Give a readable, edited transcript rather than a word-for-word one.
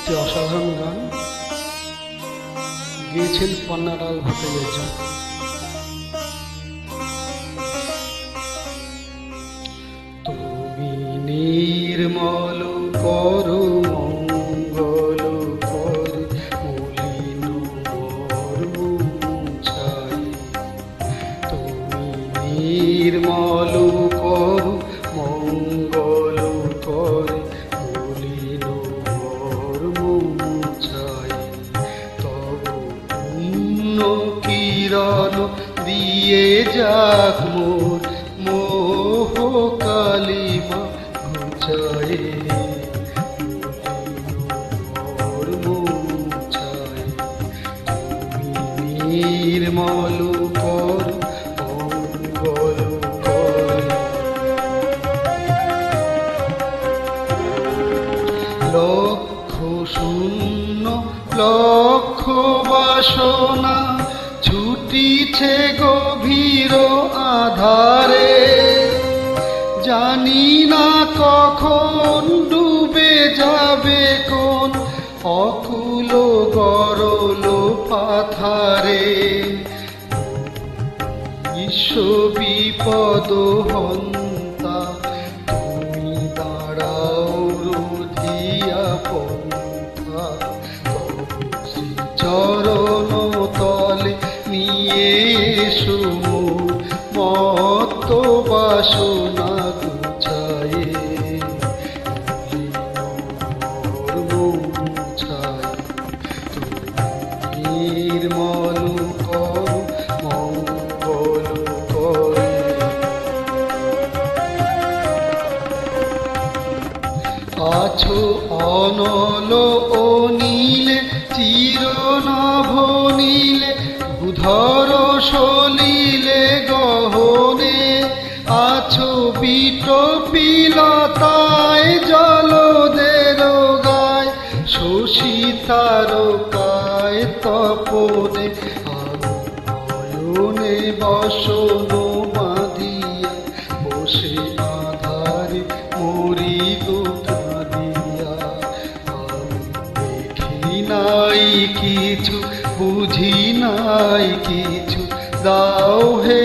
একটি অসাধারণ গান গেয়েছেন পন্নালাল ভট্টাচার্য। তুমি নির্মল করো মঙ্গল করে মলিন মুছাই। তুমি নির্মল করো মঙ্গল করে মলিন মুছাই। তব পুণ্য কিরণ দিয়ে যাক মোর মোহ কালিমা ঘুচায়। মোর মুছায় তুমি নির্মল কর মঙ্গল করে। লক্ষ শূন্য লক্ষ বাসনা ছুটিছে গভীর আধারে। জানি না কখন ডুবে যাবে কোন অকুল গরল পাথারে। বিশ্ব বিপদ হন্তা তুমি দাঁড়াও রুধিয়া পন্থা। চরণ তলে নিয়ে এসো মত্ত বাসনা গুছায়ে। নির্মল কর মঙ্গল করে। আছো অনল ও নীলে চির নভ নীলে উধর সলিলে গহনে। আছো বিটপিলতায় জলদের গায় শশী তারকায় তপনে। নয়নে বসন বাঁধিয়া বসে আধারে মরি গো কাঁদিয়া। দেখি নাই কিছু বুঝি নাই কিছু দাও হে